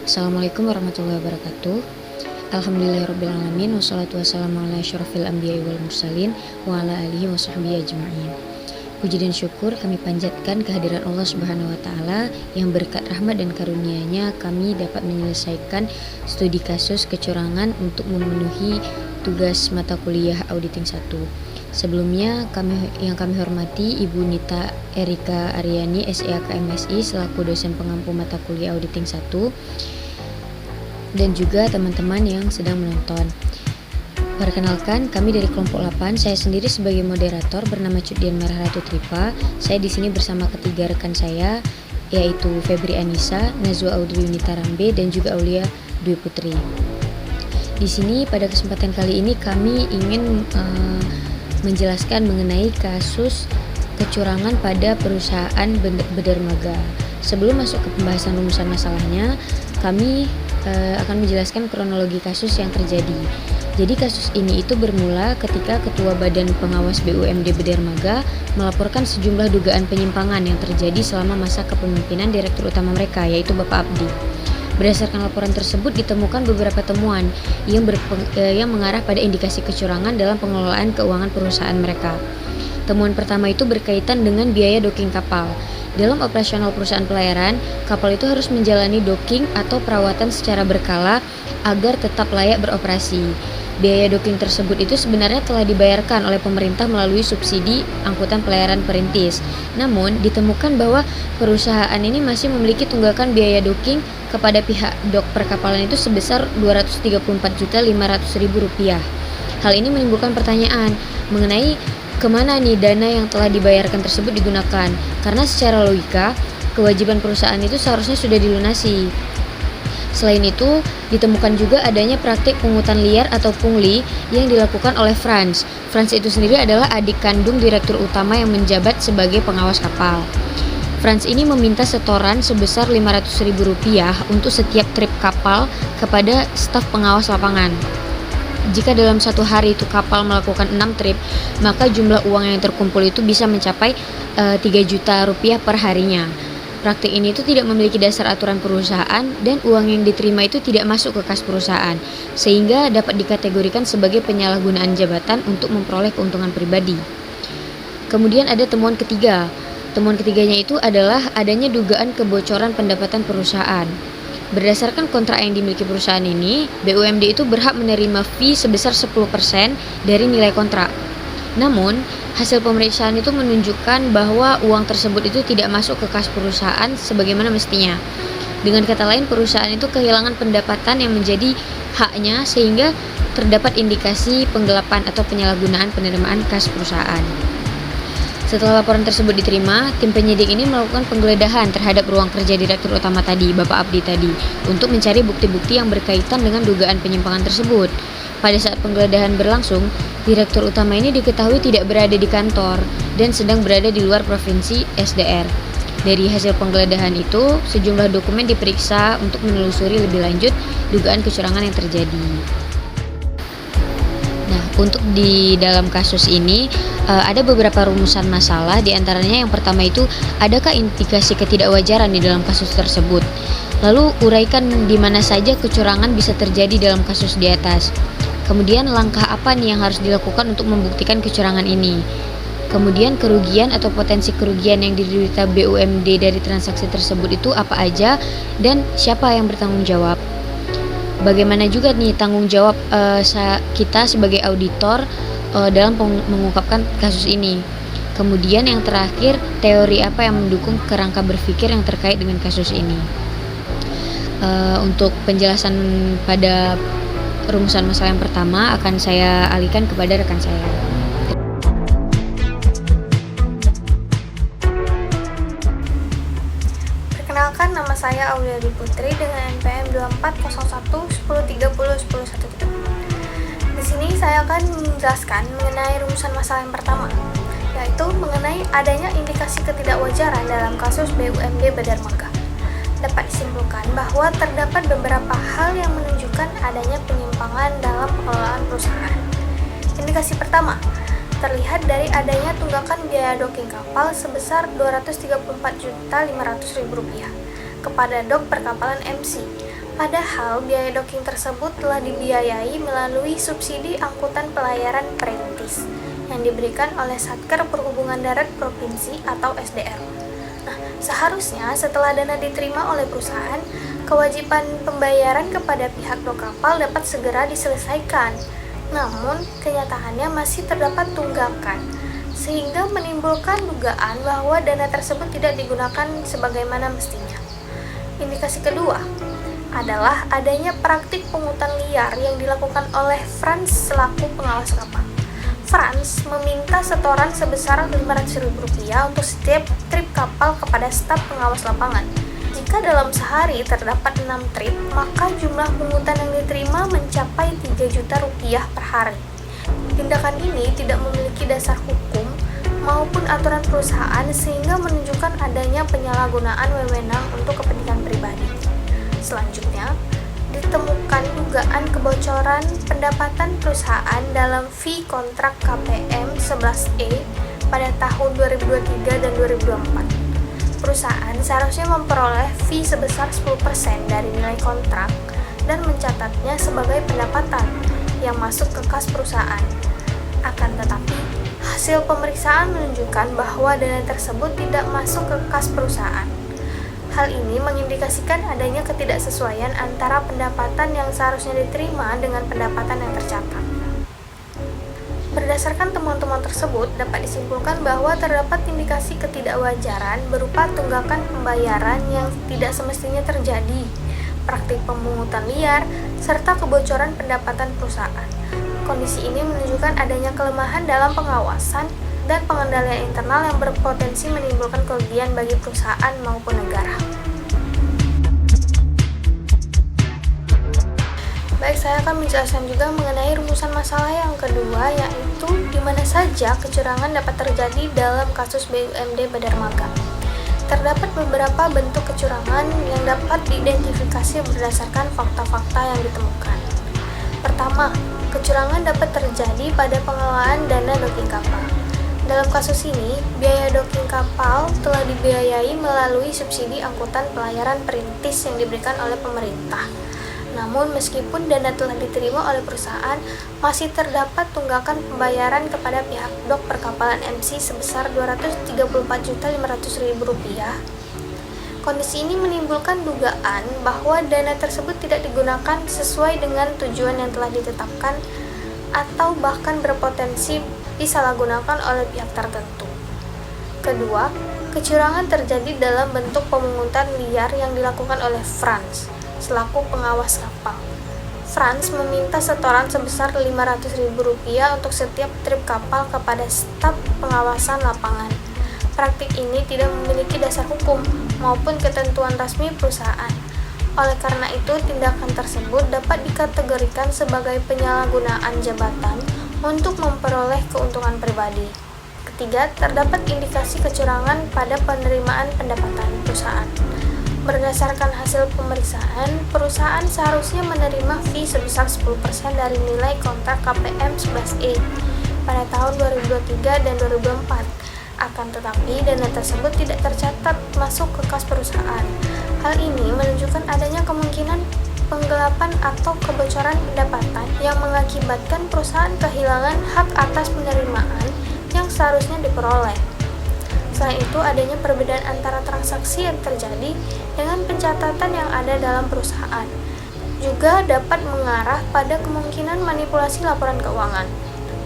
Assalamualaikum warahmatullahi wabarakatuh. Alhamdulillahirrabbilalamin. Wassalatu wassalamu ala asyrafil anbiya'i wal mursalin wa ala alihi wa sahbihi ajma'in. Puji dan syukur kami panjatkan kehadiran Allah Subhanahu wa taala yang berkat rahmat dan karunia-Nya kami dapat menyelesaikan studi kasus kecurangan untuk memenuhi tugas mata kuliah auditing 1. Sebelumnya yang kami hormati Ibu Nita Erika Aryani SEAK MSI selaku dosen pengampu mata kuliah auditing 1 dan juga teman-teman yang sedang menonton. Perkenalkan, kami dari kelompok 8. Saya sendiri sebagai moderator bernama Cuddian Merah Ratu Tripa. Saya di sini bersama ketiga rekan saya, yaitu Febri Anissa, Nazwa Audrey Yunita Rambe, dan juga Aulia Dwi Putri. Di sini pada kesempatan kali ini kami ingin menjelaskan mengenai kasus kecurangan pada perusahaan Bedermaga. Sebelum masuk ke pembahasan rumusan masalahnya, kami akan menjelaskan kronologi kasus yang terjadi. Jadi kasus ini itu bermula ketika Ketua Badan Pengawas BUMD Bedermaga melaporkan sejumlah dugaan penyimpangan yang terjadi selama masa kepemimpinan Direktur Utama mereka, yaitu Bapak Abdi. Berdasarkan laporan tersebut ditemukan beberapa temuan yang mengarah pada indikasi kecurangan dalam pengelolaan keuangan perusahaan mereka. Temuan pertama itu berkaitan dengan biaya docking kapal. Dalam operasional perusahaan pelayaran, kapal itu harus menjalani docking atau perawatan secara berkala agar tetap layak beroperasi. Biaya docking tersebut itu sebenarnya telah dibayarkan oleh pemerintah melalui subsidi angkutan pelayaran perintis. Namun, ditemukan bahwa perusahaan ini masih memiliki tunggakan biaya docking kepada pihak dok perkapalan itu sebesar Rp234.500.000. Hal ini menimbulkan pertanyaan mengenai kemana nih dana yang telah dibayarkan tersebut digunakan, karena secara logika, kewajiban perusahaan itu seharusnya sudah dilunasi. Selain itu, ditemukan juga adanya praktik pungutan liar atau pungli yang dilakukan oleh Franz. Franz itu sendiri adalah adik kandung Direktur Utama yang menjabat sebagai pengawas kapal. Franz ini meminta setoran sebesar Rp500.000 untuk setiap trip kapal kepada staf pengawas lapangan. Jika dalam satu hari itu kapal melakukan 6 trip, maka jumlah uang yang terkumpul itu bisa mencapai Rp3 juta per harinya. Praktik ini itu tidak memiliki dasar aturan perusahaan dan uang yang diterima itu tidak masuk ke kas perusahaan, sehingga dapat dikategorikan sebagai penyalahgunaan jabatan untuk memperoleh keuntungan pribadi. Kemudian ada temuan ketiga. Temuan ketiganya itu adalah adanya dugaan kebocoran pendapatan perusahaan. Berdasarkan kontrak yang dimiliki perusahaan ini, BUMD itu berhak menerima fee sebesar 10% dari nilai kontrak. Namun, hasil pemeriksaan itu menunjukkan bahwa uang tersebut itu tidak masuk ke kas perusahaan sebagaimana mestinya. Dengan kata lain, perusahaan itu kehilangan pendapatan yang menjadi haknya sehingga terdapat indikasi penggelapan atau penyalahgunaan penerimaan kas perusahaan. Setelah laporan tersebut diterima, tim penyidik ini melakukan penggeledahan terhadap ruang kerja Direktur Utama tadi, Bapak Abdi tadi, untuk mencari bukti-bukti yang berkaitan dengan dugaan penyimpangan tersebut. Pada saat penggeledahan berlangsung, Direktur Utama ini diketahui tidak berada di kantor dan sedang berada di luar provinsi SDR. Dari hasil penggeledahan itu, sejumlah dokumen diperiksa untuk menelusuri lebih lanjut dugaan kecurangan yang terjadi. Nah, untuk di dalam kasus ini ada beberapa rumusan masalah, di antaranya yang pertama itu adakah indikasi ketidakwajaran di dalam kasus tersebut. Lalu uraikan di mana saja kecurangan bisa terjadi dalam kasus di atas. Kemudian langkah apa nih yang harus dilakukan untuk membuktikan kecurangan ini. Kemudian kerugian atau potensi kerugian yang diderita BUMD dari transaksi tersebut itu apa aja dan siapa yang bertanggung jawab. Bagaimana juga nih tanggung jawab kita sebagai auditor dalam mengungkapkan kasus ini. Kemudian yang terakhir, teori apa yang mendukung kerangka berpikir yang terkait dengan kasus ini. Untuk penjelasan pada rumusan masalah yang pertama akan saya alihkan kepada rekan saya. Perkenalkan, nama saya Aulia Dwi Putri dengan NPM 240110301013. Di sini saya akan menjelaskan mengenai rumusan masalah yang pertama, yaitu mengenai adanya indikasi ketidakwajaran dalam kasus BUMD Bedermaga. Dapat disimpulkan bahwa terdapat beberapa hal yang menunjukkan adanya penyimpangan dalam pengelolaan perusahaan. Indikasi pertama, terlihat dari adanya tunggakan biaya docking kapal sebesar Rp234.500.000 kepada dok perkapalan MC Padahal biaya docking tersebut telah dibiayai melalui subsidi angkutan pelayaran perintis yang diberikan oleh Satker Perhubungan Darat Provinsi atau SDR. Nah, seharusnya setelah dana diterima oleh perusahaan, kewajiban pembayaran kepada pihak dok kapal dapat segera diselesaikan. Namun, kenyataannya masih terdapat tunggakan, sehingga menimbulkan dugaan bahwa dana tersebut tidak digunakan sebagaimana mestinya. Indikasi kedua adalah adanya praktik pungutan liar yang dilakukan oleh Franz selaku pengawas kapal. Franz meminta setoran sebesar Rp500.000 untuk setiap trip kapal kepada staf pengawas lapangan. Jika dalam sehari terdapat 6 trip, maka jumlah pungutan yang diterima mencapai Rp3 juta per hari. Tindakan ini tidak memiliki dasar hukum maupun aturan perusahaan sehingga menunjukkan adanya penyalahgunaan wewenang untuk kepentingan pribadi. Selanjutnya, ditemukan dugaan kebocoran pendapatan perusahaan dalam fee kontrak KPM 11E pada tahun 2023 dan 2024. Perusahaan seharusnya memperoleh fee sebesar 10% dari nilai kontrak dan mencatatnya sebagai pendapatan yang masuk ke kas perusahaan. Akan tetapi, hasil pemeriksaan menunjukkan bahwa dana tersebut tidak masuk ke kas perusahaan. Hal ini mengindikasikan adanya ketidaksesuaian antara pendapatan yang seharusnya diterima dengan pendapatan yang tercatat. Berdasarkan temuan-temuan tersebut, dapat disimpulkan bahwa terdapat indikasi ketidakwajaran berupa tunggakan pembayaran yang tidak semestinya terjadi, praktik pemungutan liar, serta kebocoran pendapatan perusahaan. Kondisi ini menunjukkan adanya kelemahan dalam pengawasan dan pengendalian internal yang berpotensi menimbulkan kerugian bagi perusahaan maupun negara. Baik, saya akan menjelaskan juga mengenai rumusan masalah yang kedua, yaitu di mana saja kecurangan dapat terjadi dalam kasus BUMD Badarmaga. Terdapat beberapa bentuk kecurangan yang dapat diidentifikasi berdasarkan fakta-fakta yang ditemukan. Pertama, kecurangan dapat terjadi pada pengelolaan dana docking kapal. Dalam kasus ini, biaya docking kapal telah dibiayai melalui subsidi angkutan pelayaran perintis yang diberikan oleh pemerintah. Namun, meskipun dana telah diterima oleh perusahaan, masih terdapat tunggakan pembayaran kepada pihak dok perkapalan MC sebesar Rp234.500.000. Kondisi ini menimbulkan dugaan bahwa dana tersebut tidak digunakan sesuai dengan tujuan yang telah ditetapkan atau bahkan berpotensi disalahgunakan oleh pihak tertentu. Kedua, kecurangan terjadi dalam bentuk pemungutan liar yang dilakukan oleh Franz selaku pengawas kapal. Franz meminta setoran sebesar Rp500.000 untuk setiap trip kapal kepada staf pengawasan lapangan. Praktik ini tidak memiliki dasar hukum maupun ketentuan resmi perusahaan. Oleh karena itu, tindakan tersebut dapat dikategorikan sebagai penyalahgunaan jabatan untuk memperoleh keuntungan pribadi. Ketiga, terdapat indikasi kecurangan pada penerimaan pendapatan perusahaan. Berdasarkan hasil pemeriksaan, perusahaan seharusnya menerima fee sebesar 10% dari nilai kontrak KPM 11E pada tahun 2023 dan 2024. Akan tetapi, dana tersebut tidak tercatat masuk ke kas perusahaan. Hal ini menunjukkan adanya kemungkinan penggelapan atau kebocoran pendapatan yang mengakibatkan perusahaan kehilangan hak atas penerimaan yang seharusnya diperoleh. Selain itu, adanya perbedaan antara transaksi yang terjadi dengan pencatatan yang ada dalam perusahaan. Juga dapat mengarah pada kemungkinan manipulasi laporan keuangan.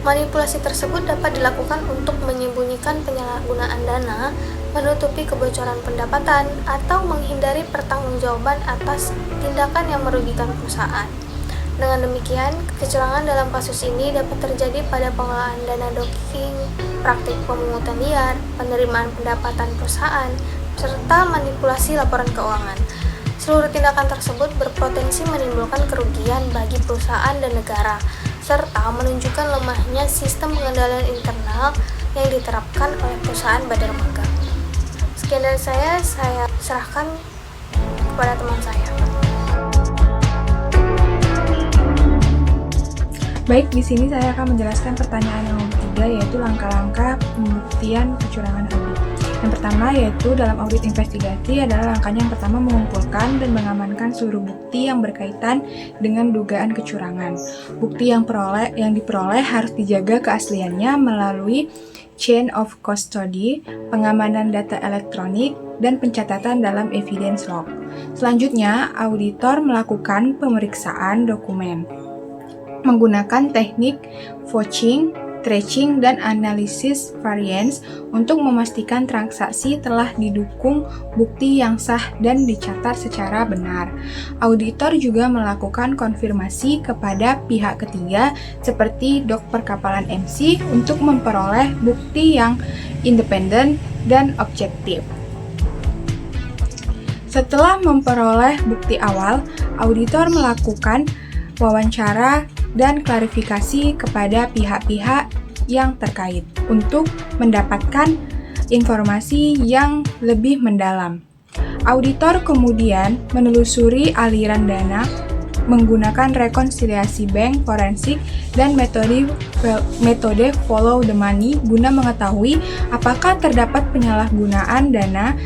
Manipulasi tersebut dapat dilakukan untuk menyembunyikan penyalahgunaan dana, menutupi kebocoran pendapatan, atau menghindari pertanggungjawaban atas tindakan yang merugikan perusahaan. Dengan demikian, kecurangan dalam kasus ini dapat terjadi pada pengelolaan dana docking, praktik pemungutan liar, penerimaan pendapatan perusahaan, serta manipulasi laporan keuangan. Seluruh tindakan tersebut berpotensi menimbulkan kerugian bagi perusahaan dan negara, serta menunjukkan lemahnya sistem pengendalian internal yang diterapkan oleh perusahaan Badarmaga. Sekian dari saya serahkan kepada teman saya. Baik, di sini saya akan menjelaskan pertanyaan yang nomor 3, yaitu langkah-langkah pembuktian kecurangan audit. Yang pertama yaitu dalam audit investigasi adalah langkahnya yang pertama mengumpulkan dan mengamankan seluruh bukti yang berkaitan dengan dugaan kecurangan. Bukti yang diperoleh harus dijaga keasliannya melalui chain of custody, pengamanan data elektronik, dan pencatatan dalam evidence log. Selanjutnya, auditor melakukan pemeriksaan dokumen menggunakan teknik vouching, tracing, dan analisis variance untuk memastikan transaksi telah didukung bukti yang sah dan dicatat secara benar. Auditor juga melakukan konfirmasi kepada pihak ketiga seperti dok perkapalan MC untuk memperoleh bukti yang independen dan objektif. Setelah memperoleh bukti awal, auditor melakukan wawancara dan klarifikasi kepada pihak-pihak yang terkait untuk mendapatkan informasi yang lebih mendalam. Auditor kemudian menelusuri aliran dana menggunakan rekonsiliasi bank forensik dan metode follow the money guna mengetahui apakah terdapat penyalahgunaan dana.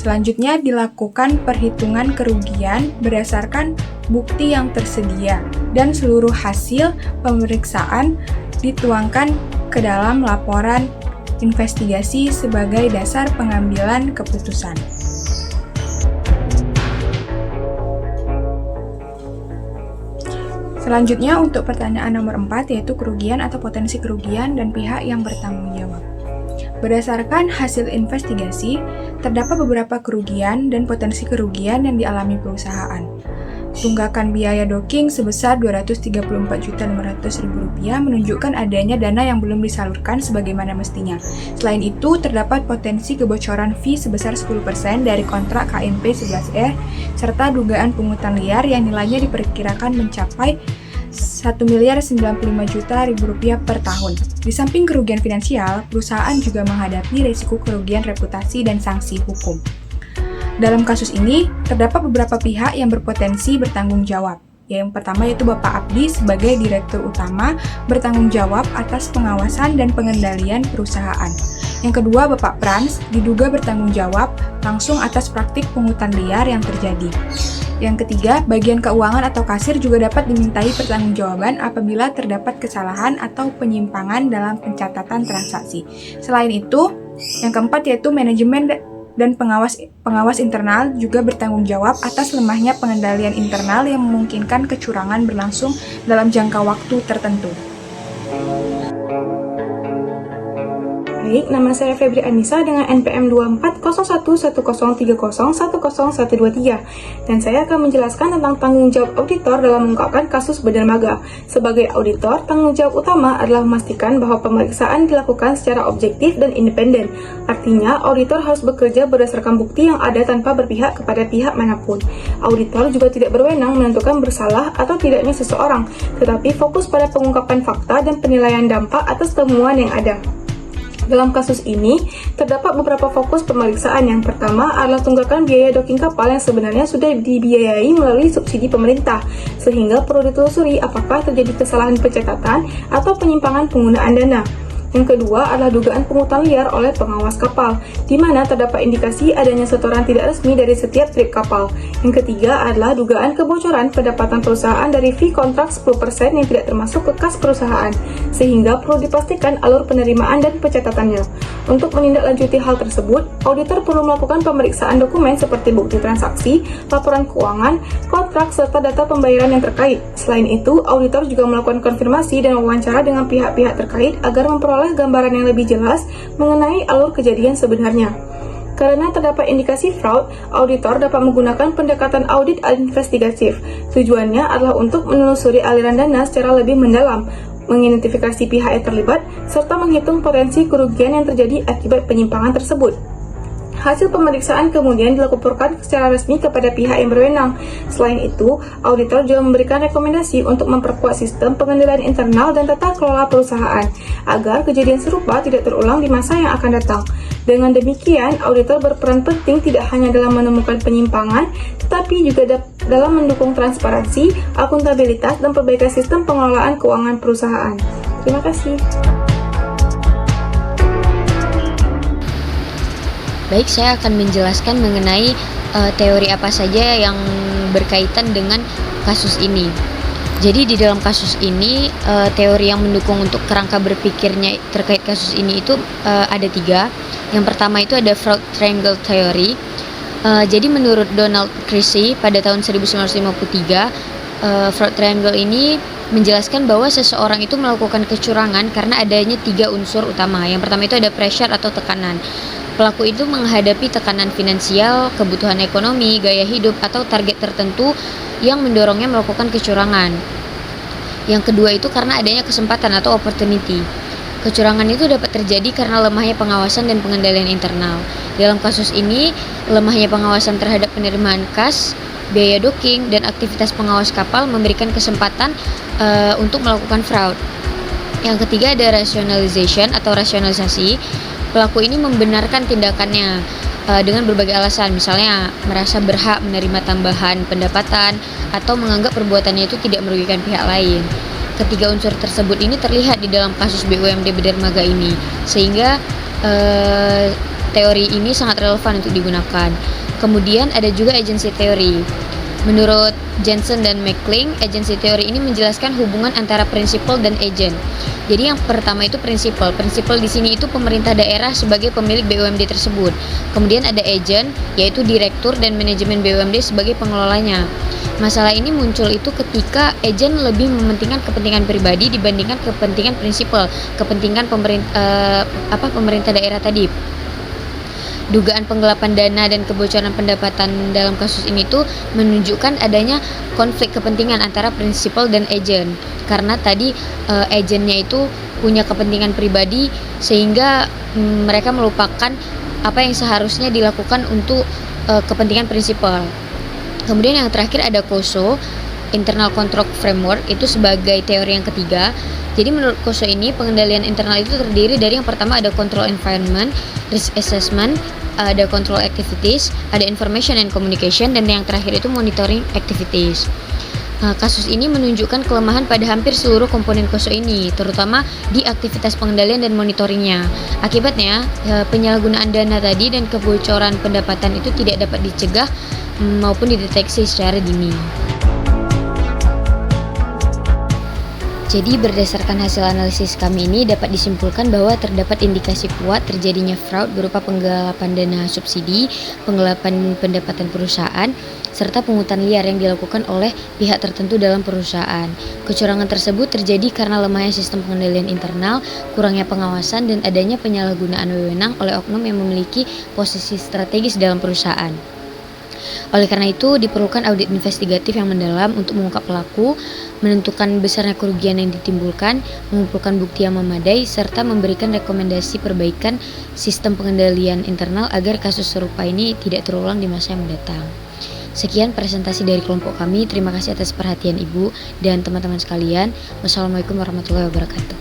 Selanjutnya dilakukan perhitungan kerugian berdasarkan bukti yang tersedia dan seluruh hasil pemeriksaan dituangkan ke dalam laporan investigasi sebagai dasar pengambilan keputusan. Selanjutnya untuk pertanyaan nomor 4 yaitu kerugian atau potensi kerugian dan pihak yang bertanggung jawab. Berdasarkan hasil investigasi, terdapat beberapa kerugian dan potensi kerugian yang dialami perusahaan. Tunggakan biaya docking sebesar Rp234.500.000 menunjukkan adanya dana yang belum disalurkan sebagaimana mestinya. Selain itu, terdapat potensi kebocoran fee sebesar 10% dari kontrak KMP 11R, serta dugaan pungutan liar yang nilainya diperkirakan mencapai Rp1.095.000 per tahun. Di samping kerugian finansial, perusahaan juga menghadapi risiko kerugian reputasi dan sanksi hukum. Dalam kasus ini, terdapat beberapa pihak yang berpotensi bertanggung jawab. Yang pertama yaitu Bapak Abdi sebagai Direktur Utama bertanggung jawab atas pengawasan dan pengendalian perusahaan. Yang kedua, Bapak Prans diduga bertanggung jawab langsung atas praktik pungutan liar yang terjadi. Yang ketiga, bagian keuangan atau kasir juga dapat dimintai pertanggungjawaban apabila terdapat kesalahan atau penyimpangan dalam pencatatan transaksi. Selain itu, yang keempat yaitu manajemen dan pengawas internal juga bertanggung jawab atas lemahnya pengendalian internal yang memungkinkan kecurangan berlangsung dalam jangka waktu tertentu. Baik, nama saya Febri Anissa dengan NPM 24011030100123 dan saya akan menjelaskan tentang tanggung jawab auditor dalam mengungkapkan kasus berdermaga. Sebagai auditor, tanggung jawab utama adalah memastikan bahwa pemeriksaan dilakukan secara objektif dan independen. Artinya, auditor harus bekerja berdasarkan bukti yang ada tanpa berpihak kepada pihak manapun. Auditor juga tidak berwenang menentukan bersalah atau tidaknya seseorang, tetapi fokus pada pengungkapan fakta dan penilaian dampak atas temuan yang ada. Dalam kasus ini, terdapat beberapa fokus pemeriksaan. Yang pertama adalah tunggakan biaya docking kapal yang sebenarnya sudah dibiayai melalui subsidi pemerintah, sehingga perlu ditelusuri apakah terjadi kesalahan pencatatan atau penyimpangan penggunaan dana. Yang kedua adalah dugaan pungutan liar oleh pengawas kapal, di mana terdapat indikasi adanya setoran tidak resmi dari setiap trip kapal. Yang ketiga adalah dugaan kebocoran pendapatan perusahaan dari fee kontrak 10% yang tidak termasuk ke kas perusahaan, sehingga perlu dipastikan alur penerimaan dan pencatatannya. Untuk menindaklanjuti hal tersebut, auditor perlu melakukan pemeriksaan dokumen seperti bukti transaksi, laporan keuangan, kontrak, serta data pembayaran yang terkait. Selain itu, auditor juga melakukan konfirmasi dan wawancara dengan pihak-pihak terkait agar memperoleh gambaran yang lebih jelas mengenai alur kejadian sebenarnya. Karena terdapat indikasi fraud, auditor dapat menggunakan pendekatan audit investigatif. Tujuannya adalah untuk menelusuri aliran dana secara lebih mendalam, mengidentifikasi pihak yang terlibat, serta menghitung potensi kerugian yang terjadi akibat penyimpangan tersebut. Hasil pemeriksaan kemudian dilaporkan secara resmi kepada pihak yang berwenang. Selain itu, auditor juga memberikan rekomendasi untuk memperkuat sistem pengendalian internal dan tata kelola perusahaan, agar kejadian serupa tidak terulang di masa yang akan datang. Dengan demikian, auditor berperan penting tidak hanya dalam menemukan penyimpangan, tetapi juga dalam mendukung transparansi, akuntabilitas, dan perbaikan sistem pengelolaan keuangan perusahaan. Terima kasih. Baik, saya akan menjelaskan mengenai teori apa saja yang berkaitan dengan kasus ini. Jadi di dalam kasus ini teori yang mendukung untuk kerangka berpikirnya terkait kasus ini itu ada 3. Yang pertama itu ada fraud triangle theory. Jadi menurut Donald Creasy pada tahun 1953, fraud triangle ini menjelaskan bahwa seseorang itu melakukan kecurangan karena adanya 3 unsur utama. Yang pertama itu ada pressure atau tekanan. Pelaku itu menghadapi tekanan finansial, kebutuhan ekonomi, gaya hidup, atau target tertentu yang mendorongnya melakukan kecurangan. Yang kedua itu karena adanya kesempatan atau opportunity. Kecurangan itu dapat terjadi karena lemahnya pengawasan dan pengendalian internal. Dalam kasus ini, lemahnya pengawasan terhadap penerimaan kas, biaya docking, dan aktivitas pengawas kapal memberikan kesempatan untuk melakukan fraud. Yang ketiga ada rationalization atau rasionalisasi. Pelaku ini membenarkan tindakannya dengan berbagai alasan, misalnya merasa berhak menerima tambahan pendapatan atau menganggap perbuatannya itu tidak merugikan pihak lain. Ketiga unsur tersebut ini terlihat di dalam kasus BUMD Bedermaga ini, sehingga teori ini sangat relevan untuk digunakan. Kemudian ada juga agency theory. Menurut Jensen dan McCling, agency theory ini menjelaskan hubungan antara prinsipal dan agent. Jadi yang pertama itu prinsipal. Prinsipal di sini itu pemerintah daerah sebagai pemilik BUMD tersebut. Kemudian ada agent, yaitu direktur dan manajemen BUMD sebagai pengelolanya. Masalah ini muncul itu ketika agent lebih mementingkan kepentingan pribadi dibandingkan kepentingan prinsipal, kepentingan pemerintah daerah tadi. Dugaan penggelapan dana dan kebocoran pendapatan dalam kasus ini tuh menunjukkan adanya konflik kepentingan antara prinsipal dan agent. Karena tadi agentnya itu punya kepentingan pribadi sehingga mereka melupakan apa yang seharusnya dilakukan untuk kepentingan prinsipal. Kemudian yang terakhir ada COSO, Internal Control Framework, itu sebagai teori yang ketiga. Jadi menurut COSO ini pengendalian internal itu terdiri dari yang pertama ada control environment, risk assessment, ada control activities, ada information and communication, dan yang terakhir itu monitoring activities. Kasus ini menunjukkan kelemahan pada hampir seluruh komponen COSO ini, terutama di aktivitas pengendalian dan monitoringnya. Akibatnya, penyalahgunaan dana tadi dan kebocoran pendapatan itu tidak dapat dicegah maupun dideteksi secara dini. Jadi berdasarkan hasil analisis kami ini dapat disimpulkan bahwa terdapat indikasi kuat terjadinya fraud berupa penggelapan dana subsidi, penggelapan pendapatan perusahaan, serta pungutan liar yang dilakukan oleh pihak tertentu dalam perusahaan. Kecurangan tersebut terjadi karena lemahnya sistem pengendalian internal, kurangnya pengawasan, dan adanya penyalahgunaan wewenang oleh oknum yang memiliki posisi strategis dalam perusahaan. Oleh karena itu, diperlukan audit investigatif yang mendalam untuk mengungkap pelaku, menentukan besarnya kerugian yang ditimbulkan, mengumpulkan bukti yang memadai, serta memberikan rekomendasi perbaikan sistem pengendalian internal agar kasus serupa ini tidak terulang di masa yang mendatang. Sekian presentasi dari kelompok kami. Terima kasih atas perhatian Ibu dan teman-teman sekalian. Wassalamualaikum warahmatullahi wabarakatuh.